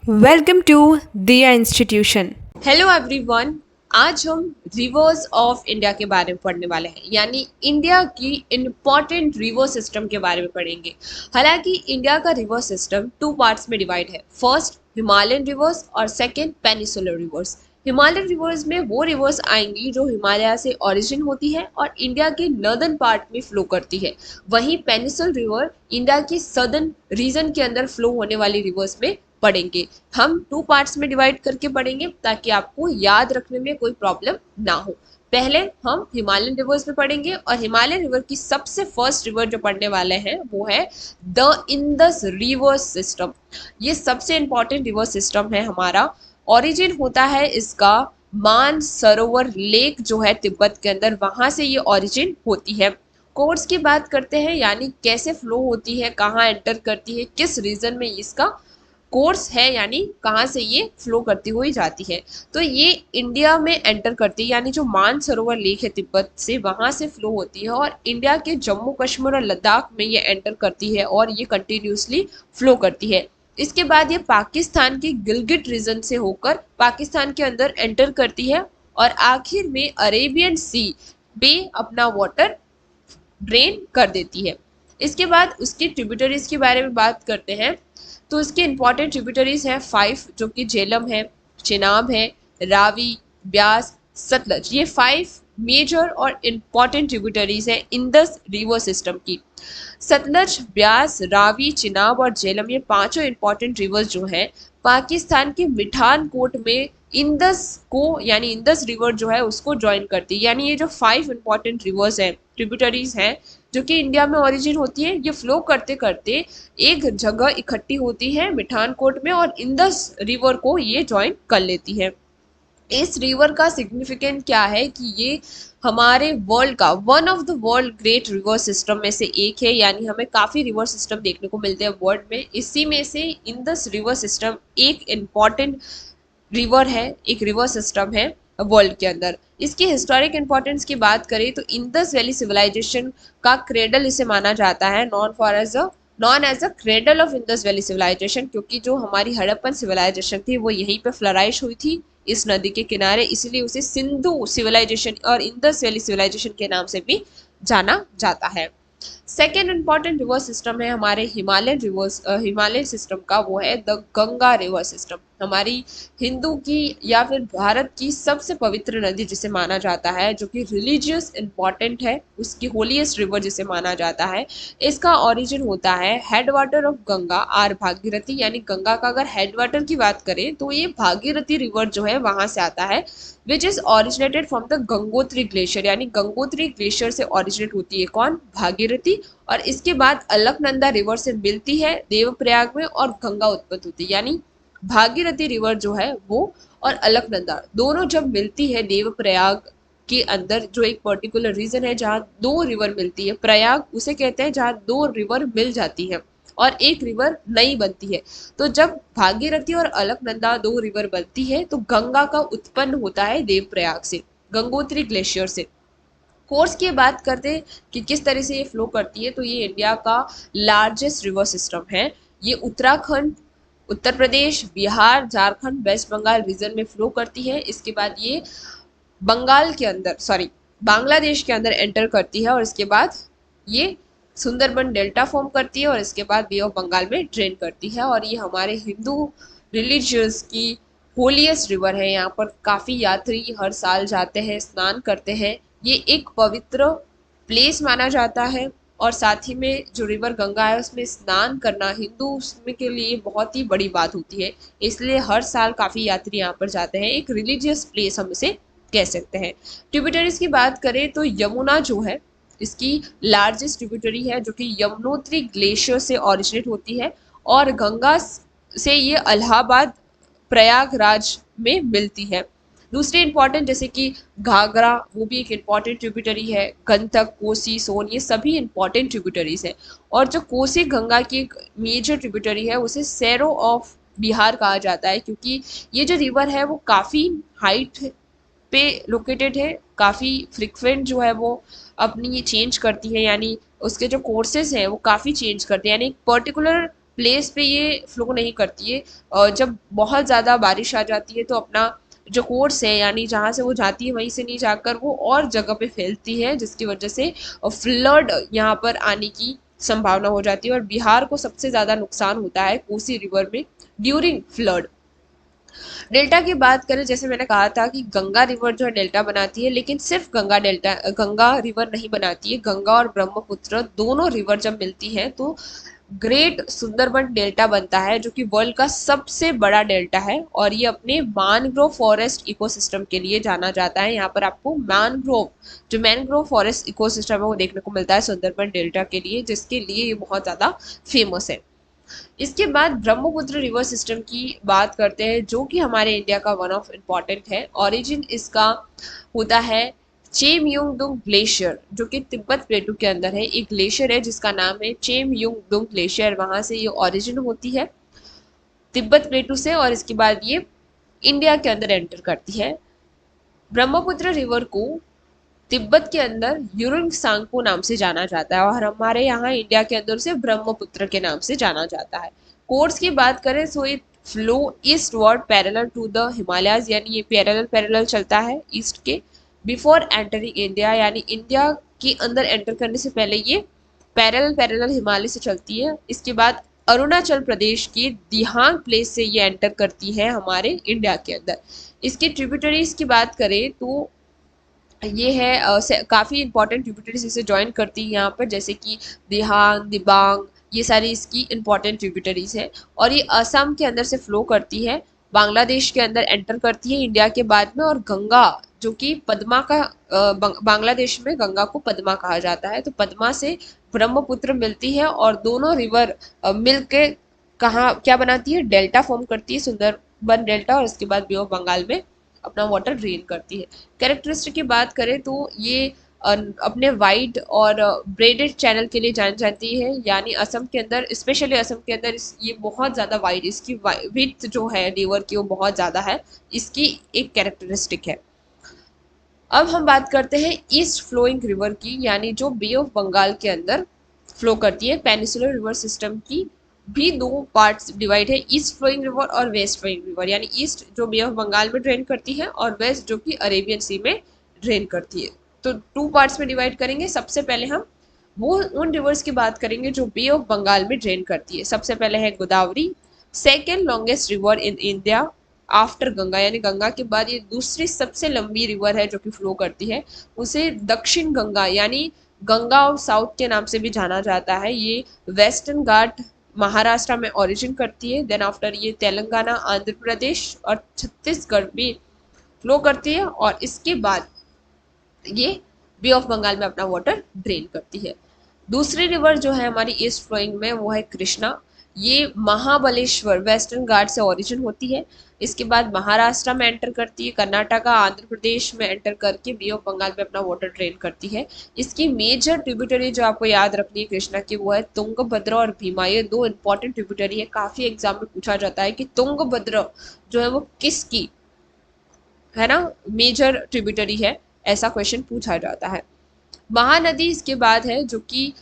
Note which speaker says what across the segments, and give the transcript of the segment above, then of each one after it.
Speaker 1: Welcome to Diya Institution.
Speaker 2: Hello everyone. आज हम reverse of India के बारे में पढ़ने वाले हैं, यानी इंडिया की इम्पॉर्टेंट रिवर सिस्टम के बारे में पढ़ेंगे। हालांकि इंडिया का रिवर सिस्टम टू पार्ट्स में डिवाइड है। फर्स्ट हिमालयन रिवर्स और second peninsular reverse. Himalayan reverse में वो रिवर्स आएंगी जो हिमालय से ओरिजिन होती है और इंडिया के नॉर्दर्न पार्ट में फ्लो करती है। वहीं पेनिसुलर रिवर इंडिया के सदर्न रीजन के अंदर फ्लो होने वाली रिवर्स में पढ़ेंगे। हम टू पार्ट्स में डिवाइड करके पढ़ेंगे ताकि आपको याद रखने में कोई प्रॉब्लम ना हो। पहले हम हिमालयन रिवर्स में पढ़ेंगे और हिमालयन रिवर की सबसे फर्स्ट रिवर जो पढ़ने वाले हैं वो है द इंदस रिवर सिस्टम। ये सबसे इंपॉर्टेंट रिवर सिस्टम है हमारा। ओरिजिन होता है इसका मान सरोवर लेक जो है तिब्बत के अंदर, वहां से ये ओरिजिन होती है। कोर्स की बात करते हैं, यानी कैसे फ्लो होती है, कहाँ एंटर करती है, किस रीजन में इसका कोर्स है, यानी कहाँ से ये फ्लो करती हुई जाती है। तो ये इंडिया में एंटर करती है, यानी जो मानसरोवर लेक है तिब्बत से, वहां से फ्लो होती है और इंडिया के जम्मू कश्मीर और लद्दाख में ये एंटर करती है और ये कंटिन्यूसली फ्लो करती है। इसके बाद ये पाकिस्तान के गिलगिट रीजन से होकर पाकिस्तान के अंदर एंटर करती है और आखिर में अरेबियन सी में अपना वाटर ड्रेन कर देती है। इसके बाद उसकी ट्रिब्यूटरीज के बारे में बात करते हैं। तो इसके इंपॉर्टेंट ट्रिब्यूटरीज हैं 5, जो कि झेलम है, चिनाब है, रावी, ब्यास, सतलज। ये 5 मेजर और इम्पॉर्टेंट ट्रिब्यूटरीज हैं इंदस रिवर सिस्टम की। सतलज, ब्यास, रावी, चिनाब और झेलम, ये पांचों इंपॉर्टेंट रिवर्स जो हैं पाकिस्तान के मिठान कोट में इंदस को, यानी इंदस रिवर जो है उसको ज्वाइन करती है। यानी ये जो 5 इंपॉर्टेंट रिवर्स हैं, ट्रिब्यूटरीज हैं, जो कि इंडिया में ओरिजिन होती है, ये फ्लो करते करते एक जगह इकट्ठी होती है मिठान कोट में और इंदस रिवर को ये ज्वाइन कर लेती है। इस रिवर का सिग्निफिकेंट क्या है कि ये हमारे वर्ल्ड का one of the world great river system में से एक है। यानी हमें काफ़ी रिवर सिस्टम देखने को मिलते हैं वर्ल्ड में, इसी में से इंदस रिवर सिस्टम एक इम्पॉर्टेंट रिवर है, एक रिवर सिस्टम है वर्ल्ड के अंदर। इसकी हिस्टोरिक इंपॉर्टेंस की बात करें तो इंदस वैली सिविलाइजेशन का क्रेडल इसे माना जाता है, known as a cradle of Indus valley civilization, क्योंकि जो हमारी हड़प्पन सिविलाइजेशन थी वो यहीं पे फ्लराइश हुई थी इस नदी के किनारे, इसलिए उसे सिंधु सिविलाइजेशन और इंदस वैली सिविलाइजेशन के नाम से भी जाना जाता है। सेकेंड इंपॉर्टेंट रिवर सिस्टम है हमारे हिमालयन सिस्टम का, वो है द गंगा रिवर सिस्टम। हमारी हिंदू की या फिर भारत की सबसे पवित्र नदी जिसे माना जाता है, जो कि रिलीजियस इंपॉर्टेंट है, उसकी होलीएस्ट रिवर जिसे माना जाता है। इसका ओरिजिन होता है head water of Ganga or Bhagirathi. यानी गंगा का अगर हेड वाटर की बात करें तो ये भागीरथी रिवर जो है वहां से आता है, which is originated from the Gangotri glacier. यानी गंगोत्री ग्लेशियर से ऑरिजिनेट होती है कौन? भागीरथी। और इसके बाद अलकनंदा रिवर से मिलती है देवप्रयाग में और गंगा उत्पत्ति होती है। यानी भागीरथी रिवर जो है वो और अलकनंदा दोनों जब मिलती है देवप्रयाग के अंदर, जो एक पर्टिकुलर रीजन है जहाँ दो रिवर मिलती है, प्रयाग उसे कहते हैं जहाँ दो रिवर मिल जाती है और एक रिवर नई बनती है। तो जब भागीरथी और अलकनंदा दो रिवर बनती है तो गंगा का उत्पन्न होता है देवप्रयाग से, गंगोत्री ग्लेशियर से। कोर्स की बात करते हैं कि किस तरह से ये फ्लो करती है, तो ये इंडिया का लार्जेस्ट रिवर सिस्टम है। ये उत्तराखंड, उत्तर प्रदेश, बिहार, झारखंड, वेस्ट बंगाल रीजन में फ्लो करती है। इसके बाद ये बंगाल के अंदर, सॉरी, बांग्लादेश के अंदर एंटर करती है और इसके बाद ये सुंदरबन डेल्टा फॉर्म करती है और इसके बाद बे ऑफ बंगाल में ड्रेन करती है। और ये हमारे हिंदू रिलीजियस की होलीएस्ट रिवर है। यहाँ पर काफ़ी यात्री हर साल जाते हैं, स्नान करते हैं। ये एक पवित्र प्लेस माना जाता है और साथ ही में जो रिवर गंगा है उसमें स्नान करना हिंदू के लिए बहुत ही बड़ी बात होती है, इसलिए हर साल काफ़ी यात्री यहाँ पर जाते हैं। एक रिलीजियस प्लेस हम इसे कह सकते हैं। ट्रिब्यूटरीज की बात करें तो यमुना जो है इसकी लार्जेस्ट ट्रिब्यूटरी है, जो कि यमुनोत्री ग्लेशियर से ऑरिजिनेट होती है और गंगा से ये इलाहाबाद प्रयागराज में मिलती है। दूसरे इंपॉर्टेंट जैसे कि घाघरा, वो भी एक इंपॉर्टेंट ट्रिब्यूटरी है, गंधक, कोसी, सोन, ये सभी इंपॉर्टेंट ट्रिब्यूटरीज हैं। और जो कोसी गंगा की एक मेजर ट्रिब्यूटरी है उसे सैरो ऑफ बिहार कहा जाता है, क्योंकि ये जो रिवर है वो काफ़ी हाइट पे लोकेटेड है, काफ़ी फ्रिक्वेंट जो है वो अपनी ये चेंज करती है, यानी उसके जो कोर्सेज हैं वो काफ़ी चेंज करते हैं। यानी एक पर्टिकुलर प्लेस पे ये फ्लो नहीं करती है। जब बहुत ज़्यादा बारिश आ जाती है तो अपना जो कोर्स है यानी जहाँ से वो जाती है वहीं से नहीं जाकर वो और जगह पे फैलती है, जिसकी वजह से फ्लड यहाँ पर आने की संभावना हो जाती है। और बिहार को सबसे ज़्यादा नुकसान होता है कोसी रिवर में ड्यूरिंग फ्लड। डेल्टा की बात करें, जैसे मैंने कहा था कि गंगा रिवर जो है डेल्टा बनाती है, लेकिन सिर्फ गंगा रिवर नहीं बनाती है। गंगा और ब्रह्मपुत्र दोनों रिवर जब मिलती हैं तो ग्रेट सुंदरबन डेल्टा बनता है, जो कि वर्ल्ड का सबसे बड़ा डेल्टा है। और ये अपने मैनग्रोव फॉरेस्ट इकोसिस्टम के लिए जाना जाता है। यहाँ पर आपको मैनग्रोव फॉरेस्ट इकोसिस्टम है वो देखने को मिलता है सुंदरबन डेल्टा के लिए, जिसके लिए ये बहुत ज़्यादा फेमस है। इसके बाद ब्रह्मपुत्र रिवर सिस्टम की बात करते हैं, जो कि हमारे इंडिया का वन ऑफ इम्पॉर्टेंट है। ओरिजिन इसका होता है चेमयुंगडुंग ग्लेशियर, जो कि तिब्बत प्लेटू के अंदर है। एक ग्लेशियर है जिसका नाम है चेमयुंगडुंग ग्लेशियर, वहां से ये ओरिजिन होती है तिब्बत प्लेटू से, और इसके बाद ये इंडिया के अंदर एंटर करती है। ब्रह्मपुत्र रिवर को तिब्बत के अंदर युरुंग सांगपो नाम से जाना जाता है, और हमारे यहाँ इंडिया के अंदर उसे ब्रह्मपुत्र के नाम से जाना जाता है। कोर्स की बात करें so it flow eastward parallel to the Himalayas, यानी ये पैरेलल पैरेलल चलता है ईस्ट के। बिफोर एंटरिंग इंडिया, यानी इंडिया के अंदर एंटर करने से पहले ये पैरेलल पैरेलल हिमालय से चलती है। इसके बाद अरुणाचल प्रदेश की दिहांग प्लेस से ये एंटर करती है हमारे इंडिया के अंदर। इसकी ट्रिब्यूटरीज की बात करें तो ये है काफ़ी इंपॉर्टेंट ट्रिब्यूटरीज इसे ज्वाइन करती है यहाँ पर, जैसे कि दिहांग, दिबांग, ये सारी इसकी इंपॉर्टेंट ट्रिब्यूटरीज है। और ये असम के अंदर से फ्लो करती है, बांग्लादेश के अंदर एंटर करती है इंडिया के बाद में। और गंगा जो कि पद्मा का बांग्लादेश में गंगा को पद्मा कहा जाता है, तो पद्मा से ब्रह्मपुत्र मिलती है और दोनों रिवर मिल के कहाँ क्या बनाती है, डेल्टा फॉर्म करती है, सुंदरबन डेल्टा। और इसके बाद बे ऑफ बंगाल में अपना वाटर ड्रेन करती है। कैरेक्टरिस्टिक की बात करें तो ये अपने वाइड और ब्रेडेड चैनल के लिए जानी जाती है, यानी असम के अंदर, स्पेशली असम के अंदर ये बहुत ज़्यादा वाइड, इसकी विड्थ जो है रिवर की वो बहुत ज़्यादा है, इसकी एक कैरेक्टरिस्टिक है। अब हम बात करते हैं ईस्ट फ्लोइंग रिवर की, यानी जो बे ऑफ बंगाल के अंदर फ्लो करती है। पेनिसुलर रिवर सिस्टम की भी दो पार्ट्स डिवाइड है, ईस्ट फ्लोइंग रिवर और वेस्ट फ्लोइंग रिवर, यानी ईस्ट जो बे ऑफ बंगाल में ड्रेन करती है और वेस्ट जो कि अरेबियन सी में ड्रेन करती है। तो टू पार्ट्स में डिवाइड करेंगे। सबसे पहले हम वो उन रिवर्स की बात करेंगे जो बे ऑफ बंगाल में ड्रेन करती है। सबसे पहले है Godavari, second longest river in India after Ganga, यानी गंगा के बाद ये दूसरी सबसे लंबी रिवर है जो कि फ्लो करती है। उसे दक्षिण गंगा यानी गंगा ऑफ साउथ के नाम से भी जाना जाता है। ये वेस्टर्न घाट महाराष्ट्र में ओरिजिन करती है, देन आफ्टर ये तेलंगाना, आंध्र प्रदेश और छत्तीसगढ़ में फ्लो करती है, और इसके बाद ये बे ऑफ बंगाल में अपना वाटर ड्रेन करती है। दूसरी रिवर जो है हमारी ईस्ट फ्लोइंग में वो है कृष्णा। ये महाबलेश्वर वेस्टर्न घाट से ओरिजिन होती है, इसके बाद महाराष्ट्र में एंटर करती है, कर्नाटका, आंध्र प्रदेश में एंटर करके बे ऑफ बंगाल में अपना वाटर ड्रेन करती है। इसकी मेजर ट्रिब्यूटरी जो आपको याद रखनी है कृष्णा की वो है तुंगभद्रा और भीमा। ये दो इंपॉर्टेंट ट्रिब्यूटरी है, काफी एग्जाम में पूछा जाता है कि तुंगभद्रा जो है वो किसकी है ना मेजर ट्रिब्यूटरी है, ऐसा क्वेश्चन पूछा जाता है। महानदी इसके बाद है जो कि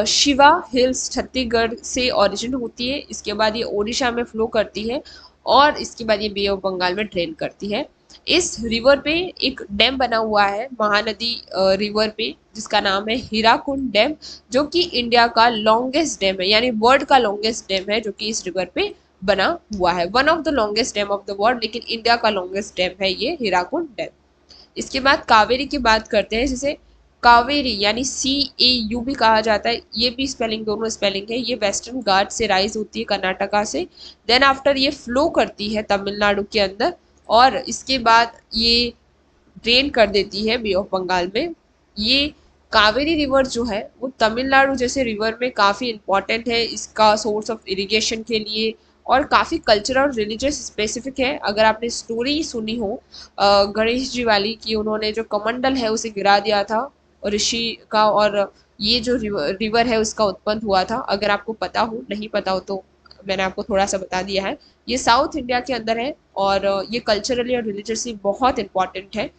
Speaker 2: शिवा हिल्स छत्तीसगढ़ से ओरिजिन होती है, इसके बाद ये ओडिशा में फ्लो करती है, और इसके बाद ये बे ऑफ बंगाल में ड्रेन करती है। इस रिवर पे एक डैम बना हुआ है महानदी रिवर पे, जिसका नाम है हीराकुंड डैम, जो कि इंडिया का लॉन्गेस्ट डैम है, यानी वर्ल्ड का लॉन्गेस्ट डैम है जो कि इस रिवर पे बना हुआ है। One of the longest dam of the world, लेकिन इंडिया का लॉन्गेस्ट डैम है ये हीराकुंड डैम। इसके बाद कावेरी की बात करते हैं, जिसे कावेरी यानी CAU भी कहा जाता है, ये भी स्पेलिंग दोनों स्पेलिंग है। ये वेस्टर्न घाट से राइज होती है कर्नाटका से, देन आफ्टर ये फ्लो करती है तमिलनाडु के अंदर, और इसके बाद ये ड्रेन कर देती है बे ऑफ बंगाल में। ये कावेरी रिवर जो है वो तमिलनाडु जैसे रिवर में काफ़ी इंपॉर्टेंट है, इसका सोर्स ऑफ इरिगेशन के लिए, और काफ़ी कल्चरल और रिलीजियस स्पेसिफिक है। अगर आपने स्टोरी सुनी हो गणेश जी वाली कि उन्होंने जो कमंडल है उसे गिरा दिया था ऋषि का, और ये जो रिवर है उसका उत्पन्न हुआ था। अगर आपको पता हो, नहीं पता हो तो मैंने आपको थोड़ा सा बता दिया है। ये साउथ इंडिया के अंदर है और ये कल्चरली और रिलीजियसली बहुत इंपॉर्टेंट है।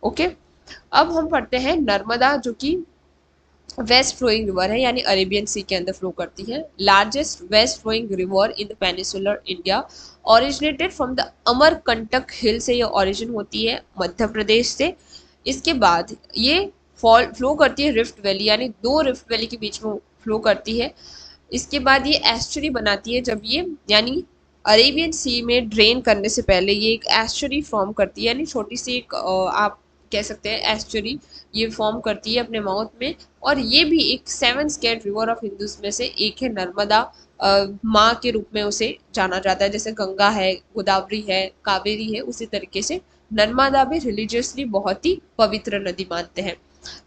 Speaker 2: ओके, अब हम पढ़ते हैं नर्मदा, जो कि वेस्ट फ्लोइंग रिवर है, यानी अरेबियन सी के अंदर फ्लो करती है। Largest west flowing river in the peninsular India, originated from the Amarkantak hill से ये ओरिजिन होती है, मध्य प्रदेश से। इसके बाद ये फॉल फ्लो करती है रिफ्ट वैली, यानी दो रिफ्ट वैली के बीच में फ्लो करती है। इसके बाद ये एस्चुरी बनाती है, जब ये यानी अरेबियन सी में ड्रेन करने से पहले ये एक एस्चुरी फॉर्म करती है, यानी छोटी सी एक आप कह सकते हैं एस्चुरी ये फॉर्म करती है अपने माउथ में। और ये भी एक seven scared river of Hindus में से एक है। नर्मदा माँ के रूप में उसे जाना जाता है, जैसे गंगा है, गोदावरी है, कावेरी है, उसी तरीके से नर्मदा भी रिलीजियसली बहुत ही पवित्र नदी मानते हैं।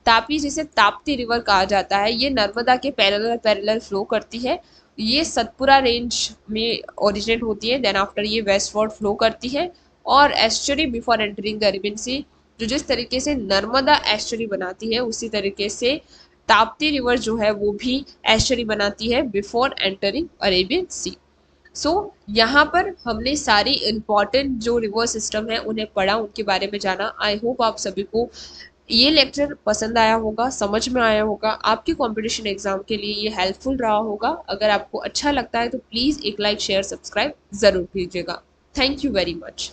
Speaker 2: तापी, जिसे ताप्ती रिवर कहा जाता है, ये नर्मदा के पैरेलल पैरेलल फ्लो करती है। ये सतपुरा रेंज में ओरिजिनेट होती है, देन आफ्टर ये वेस्टवर्ड फ्लो करती है। और estuary before entering the Arabian sea, जो जिस तरीके से नर्मदा एस्चुरी बनाती है उसी तरीके से ताप्ती रिवर जो है वो भी एस्चुरी बनाती है बिफोर एंटरिंग अरेबियन सी। सो यहाँ पर हमने सारी इम्पॉर्टेंट जो रिवर सिस्टम है उन्हें पढ़ा, उनके बारे में जाना। आई होप आप सभी को ये लेक्चर पसंद आया होगा, समझ में आया होगा, आपके कंपटीशन एग्जाम के लिए ये हेल्पफुल रहा होगा। अगर आपको अच्छा लगता है तो प्लीज़ एक लाइक शेयर सब्सक्राइब ज़रूर कीजिएगा। Thank you very much.